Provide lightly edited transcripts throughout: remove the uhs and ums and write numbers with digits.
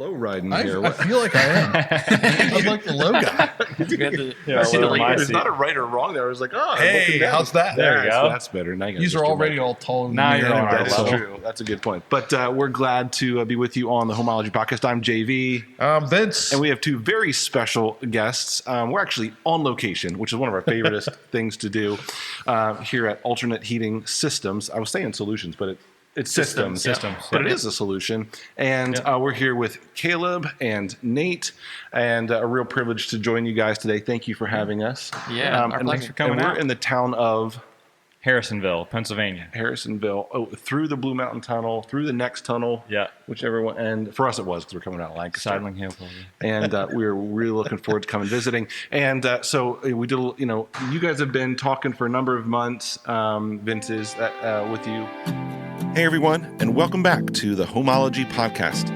low riding here. I feel like I am. I'm like the low guy. There's not a right or wrong there. I was like, oh, hey, how's that? There you go. That's better. Now These are already all tall. Now you're on our That is level. true. That's a good point. But we're glad to be with you on the Homeology podcast. I'm JV. Vince. And we have two very special guests. We're actually on location, which is one of our favorite things to do here at Alternate Heating Systems. I was saying solutions, but it's systems. But it is a solution. And we're here with Caleb and Nate, and a real privilege to join you guys today. Thank you for having us. Yeah, our pleasure for coming out. We're in the town of Harrisonville, Pennsylvania. Through the Blue Mountain Tunnel, through the next tunnel. Yeah. Whichever one. And for us it was, because we're coming out of Lancaster. Sidling Hill. And we're really looking forward to coming visiting. And so we did, you guys have been talking for a number of months. Vince is with you. Hey everyone, and welcome back to the Homeology podcast,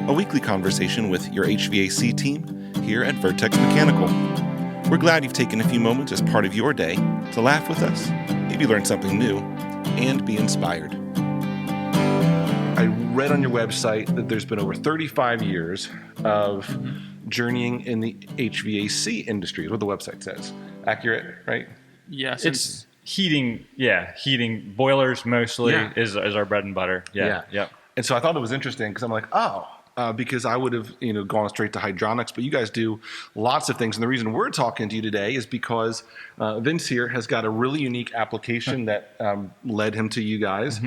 a weekly conversation with your HVAC team here at Vertex Mechanical. We're glad you've taken a few moments as part of your day to laugh with us, maybe learn something new, and be inspired. I read on your website that there's been over 35 years of journeying in the HVAC industry, is what the website says. Accurate, right? Yes. It's heating boilers mostly is our bread and butter. Yeah. And so I thought it was interesting because I'm like, because I would have gone straight to hydronics, but you guys do lots of things. And the reason we're talking to you today is because Vince here has got a really unique application that led him to you guys.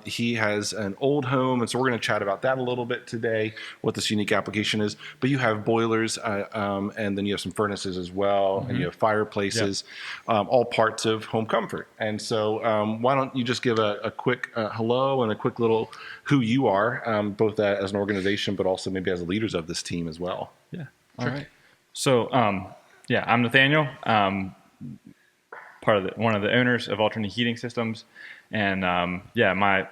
He has an old home, and so we're going to chat about that a little bit today, what this unique application is. But you have boilers, and then you have some furnaces as well, and you have fireplaces, all parts of home comfort. And so why don't you just give a quick hello and a quick little who you are, both as an organization, but also maybe as leaders of this team as well. Yeah. All right. So, I'm Nathaniel, one of the owners of Alternate Heating Systems. And, my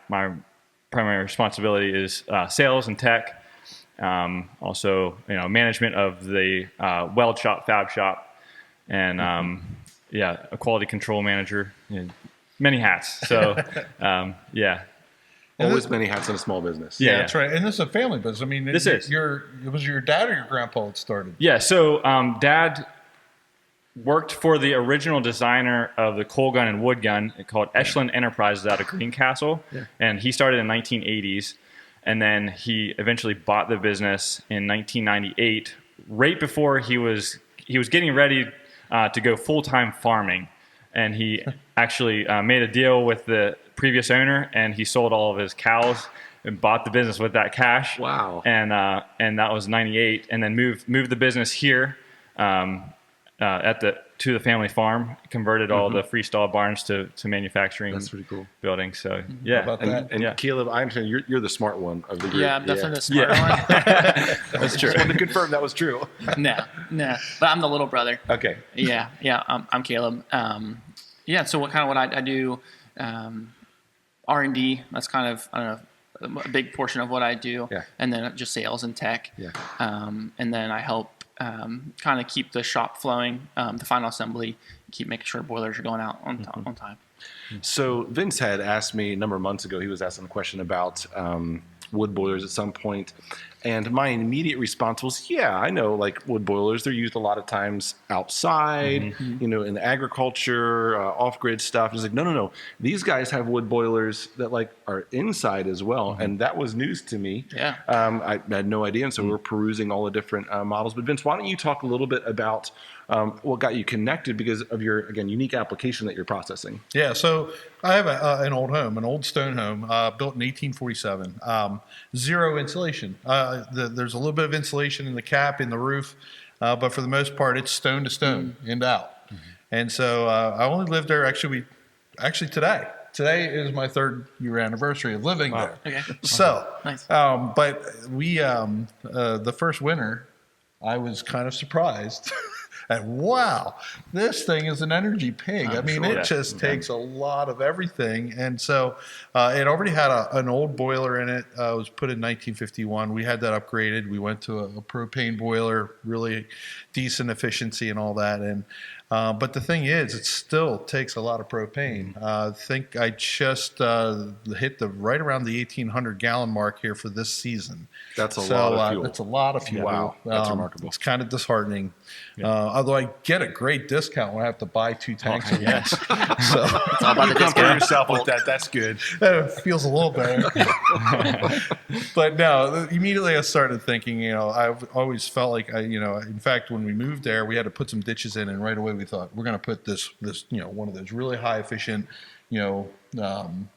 primary responsibility is sales and tech. Also, management of the weld shop, fab shop, and, a quality control manager, many hats. So, Always many hats in a small business. Yeah, that's right. And this is a family business. I mean, it was your dad or your grandpa that started? Yeah. So Dad worked for the original designer of the coal gun and wood gun called Echelon Enterprises out of Greencastle. Yeah. And he started in the 1980s. And then he eventually bought the business in 1998, right before he was getting ready to go full-time farming. And he actually made a deal with the previous owner, and he sold all of his cows and bought the business with that cash. Wow! And that was 98, and then moved the business here to the family farm. Converted all the freestall barns to manufacturing. That's pretty cool. Buildings. So How about that? And Caleb, I understand you're the smart one of the group. Yeah, I'm definitely the smart one. That's true. I just wanted to confirm that was true. No, but I'm the little brother. Okay. Yeah, I'm Caleb. So what I do, R&D. That's kind of a big portion of what I do. Yeah. And then just sales and tech. Yeah. And then I help kind of keep the shop flowing, the final assembly, keep making sure boilers are going out on time. So Vince had asked me a number of months ago, he was asking a question about wood boilers at some point. And my immediate response was, yeah, I know, like wood boilers, they're used a lot of times outside, in the agriculture, off-grid stuff. It's like, no. These guys have wood boilers that are inside as well. And that was news to me. Yeah. I had no idea. And so we're perusing all the different models. But Vince, why don't you talk a little bit about what got you connected because of your, again, unique application that you're processing? Yeah, so I have an old home, an old stone home, built in 1847. Zero insulation. There's a little bit of insulation in the cap, in the roof, but for the most part, it's stone to stone, in and out. And so I only lived there actually today. Today is my 3rd year anniversary of living there. Okay. So, nice. But we, the first winter, I was kind of surprised. And wow, this thing is an energy pig. It just takes a lot of everything. And so it already had an old boiler in it. It was put in 1951. We had that upgraded. We went to a propane boiler, really decent efficiency and all that. And But the thing is, it still takes a lot of propane. I think I just hit right around the 1,800 gallon mark here for this season. That's a lot of fuel. That's a lot of fuel. Wow, that's remarkable. It's kind of disheartening. Although I get a great discount when I have to buy 2 tanks of gas. So It's all about the Compare discount. yourself with that. That's good. it feels a little better. But no, immediately I started thinking, I've always felt like in fact, when we moved there, we had to put some ditches in, and right away we thought we're going to put this, one of those really high efficient, in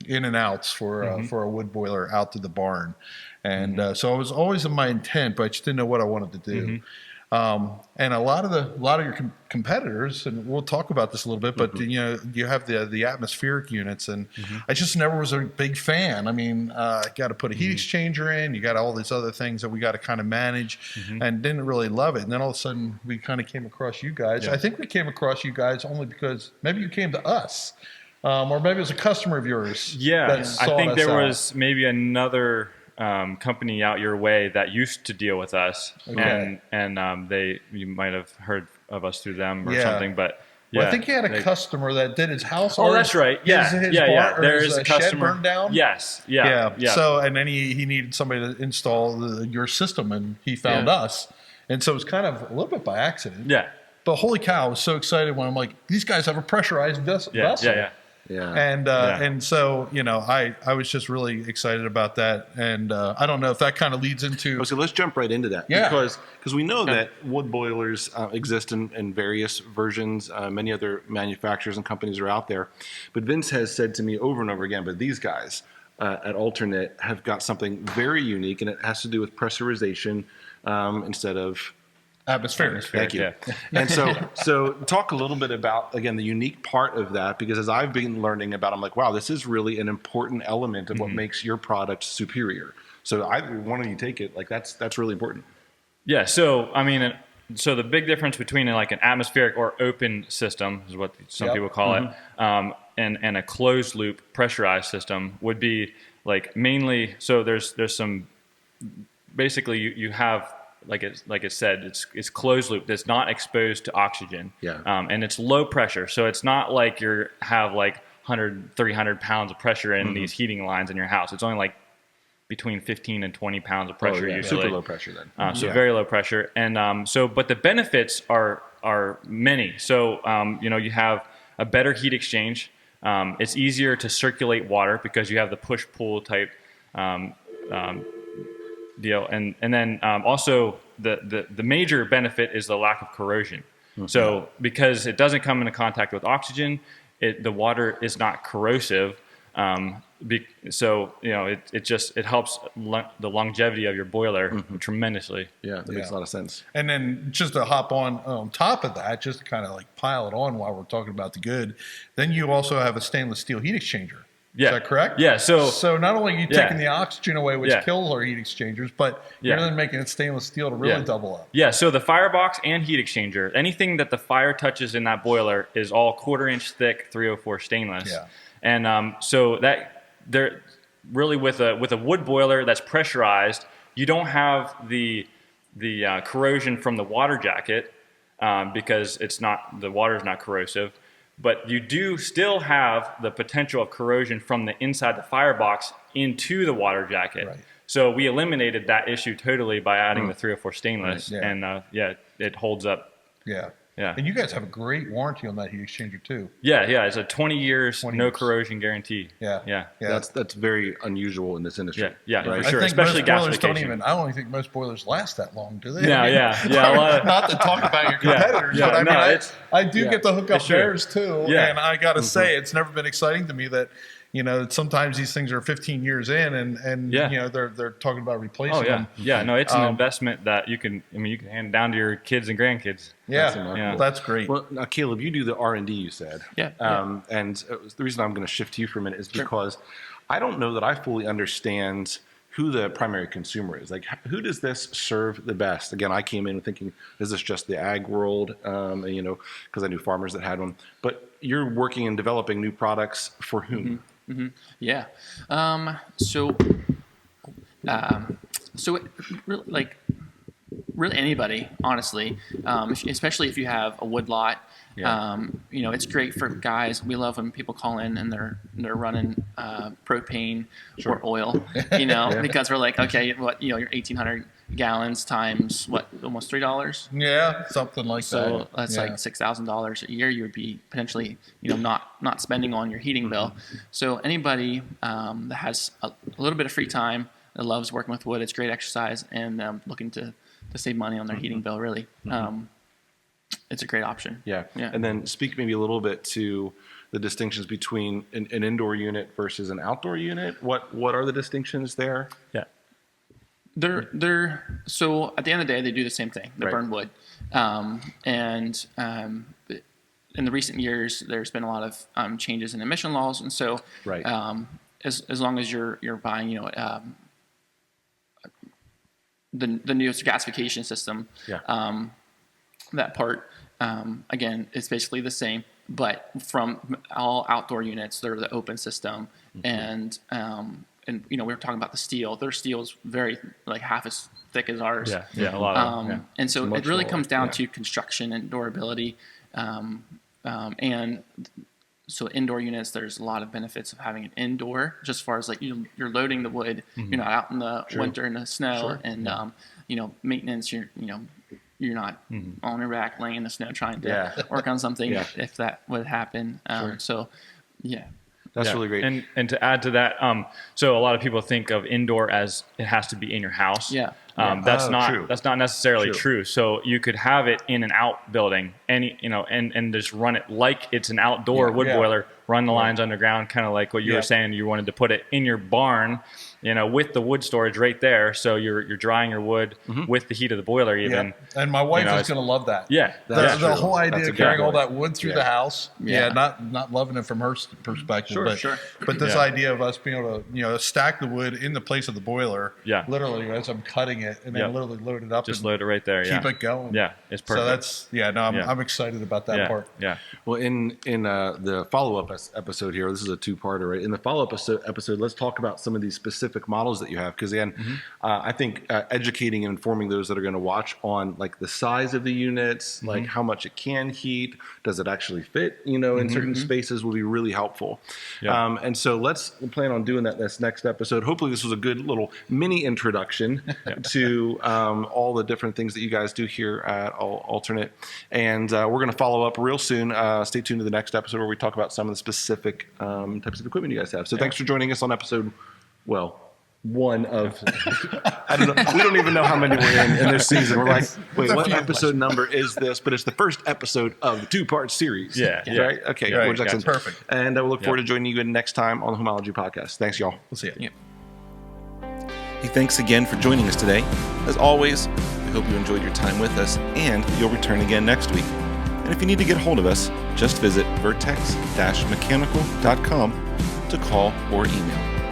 and outs for a wood boiler out to the barn. And so it was always in my intent, but I just didn't know what I wanted to do. And a lot of your competitors, and we'll talk about this a little bit, but you have the atmospheric units, and I just never was a big fan. I mean, I got to put a heat exchanger in, you got all these other things that we got to kind of manage, and didn't really love it. And then all of a sudden, we kind of came across you guys. I think we came across you guys only because maybe you came to us, or maybe it was a customer of yours. I think there was maybe another company out your way that used to deal with us, and you might have heard of us through them or something. But I think he had a customer that did his house. Oh, that's right. Yeah, his bar, there is a a customer shed burned down. Yes, So and then he needed somebody to install your system, and he found us, and so it was kind of a little bit by accident. Yeah. But holy cow, I was so excited when I'm like, these guys have a pressurized vessel. And so I was just really excited about that, and I don't know if that kind of leads into. So let's jump right into that, because we know that wood boilers exist in various versions. Many other manufacturers and companies are out there, but Vince has said to me over and over again, but these guys at Alternate have got something very unique, and it has to do with pressurization instead of atmospheric. Thank you. And so talk a little bit about, again, the unique part of that, because as I've been learning about, I'm like, wow, this is really an important element of what makes your product superior. So why don't you take it? Like that's really important. Yeah. So, I mean, so the big difference between like an atmospheric or open system is what some people call it, and a closed loop pressurized system would be like mainly, so there's some, basically you have, like it said, it's closed loop that's not exposed to oxygen. And it's low pressure. So it's not like you have like 100, 300 pounds of pressure in these heating lines in your house. It's only like between 15 and 20 pounds of pressure usually. Super low pressure then. So very low pressure. And but the benefits are many. So, you have a better heat exchange. It's easier to circulate water because you have the push-pull type deal, and then also the major benefit is the lack of corrosion. So because it doesn't come into contact with oxygen, the water is not corrosive. So it helps the longevity of your boiler tremendously. Yeah, that makes a lot of sense. And then just to hop on top of that, just to kind of like pile it on while we're talking about the good, then you also have a stainless steel heat exchanger. Is that correct? Yeah. So not only are you taking the oxygen away, which kills our heat exchangers, but you're then making it stainless steel to really double up. Yeah. So the firebox and heat exchanger, anything that the fire touches in that boiler is all 1/4 inch thick 304 stainless. Yeah. And so that they're really with a wood boiler that's pressurized, you don't have the corrosion from the water jacket because the water is not corrosive. But you do still have the potential of corrosion from the inside the firebox into the water jacket. Right. So we eliminated that issue totally by adding the 304 stainless, and it holds up. Yeah. Yeah. And you guys have a great warranty on that heat exchanger too. Yeah. It's a 20 years, no corrosion guarantee. Yeah. That's very unusual in this industry. Yeah, right? for sure. I think Especially most boilers gasification. I don't even think most boilers last that long, do they? No, a lot not to talk about your competitors, but I do get to hook up theirs too. Yeah. And I got to say, it's never been exciting to me that, sometimes these things are 15 years in and they're talking about replacing them. Yeah, no, it's an investment that you can hand down to your kids and grandkids. Well, that's great. Well, now, Caleb, you do the R&D, you said. And the reason I'm going to shift to you for a minute is because I don't know that I fully understand who the primary consumer is. Like, who does this serve the best? Again, I came in thinking, is this just the ag world? Because I knew farmers that had one. But you're working and developing new products for whom? Yeah. So it really, like, really anybody, honestly, especially if you have a wood lot. Yeah. It's great for guys. We love when people call in and they're running propane or oil, because we're like, okay, your 1,800 gallons times almost $3. Yeah, something like that. So that's like $6,000 a year you would be potentially, not spending on your heating bill. So anybody that has a little bit of free time, that loves working with wood, it's great exercise, and looking to save money on their heating bill, really. It's a great option. Yeah. And then speak maybe a little bit to the distinctions between an indoor unit versus an outdoor unit. What are the distinctions there? Yeah. They're so at the end of the day, they do the same thing. They burn wood. In the recent years, there's been a lot of changes in emission laws. And so as long as you're buying, the newest gasification system, that part, again, is basically the same, but from all outdoor units, they're the open system. And we were talking about the steel. Their steel is very, like, half as thick as ours. A lot of and so it really comes down to construction and durability. And so indoor units, there's a lot of benefits of having an indoor, just as far as, like, you're loading the wood. You're not out in the winter in the snow, and maintenance. You're not on your back laying in the snow trying to work on something if that would happen. So, yeah. That's really great. And to add to that, so a lot of people think of indoor as it has to be in your house. That's not necessarily true. So you could have it in an outbuilding, and just run it like it's an outdoor wood boiler. Run the lines underground, kind of like what you were saying. You wanted to put it in your barn, with the wood storage right there. So you're drying your wood with the heat of the boiler, even. And my wife is going to love that. The whole idea of carrying all that wood through the house. Not loving it from her perspective. But this idea of us being able to stack the wood in the place of the boiler. Literally, as I'm cutting it, and then literally load it up. Just load it right there. Keep it going. It's perfect. So that's I'm excited about that part. Well, in the follow-up episode here, this is a two-parter, right? In the follow-up episode, let's talk about some of these specific models that you have, because again, I think educating and informing those that are going to watch on, like, the size of the units, like how much it can heat, does it actually fit, in certain spaces, will be really helpful. And so let's plan on doing that this next episode. Hopefully this was a good little mini introduction to all the different things that you guys do here at Alternate. And we're going to follow up real soon. Stay tuned to the next episode where we talk about some of the specific types of equipment you guys have. So thanks for joining us on episode, one of, I don't know, we don't even know how many we're in this season. We're like, wait, what episode number is this? But it's the first episode of the two-part series. Right? Okay, Right, gotcha. Perfect. And we'll look forward to joining you again next time on the Homeology podcast. Thanks, y'all. We'll see you. Hey, thanks again for joining us today. As always, we hope you enjoyed your time with us and you'll return again next week. And if you need to get a hold of us, just visit vertex-mechanical.com to call or email.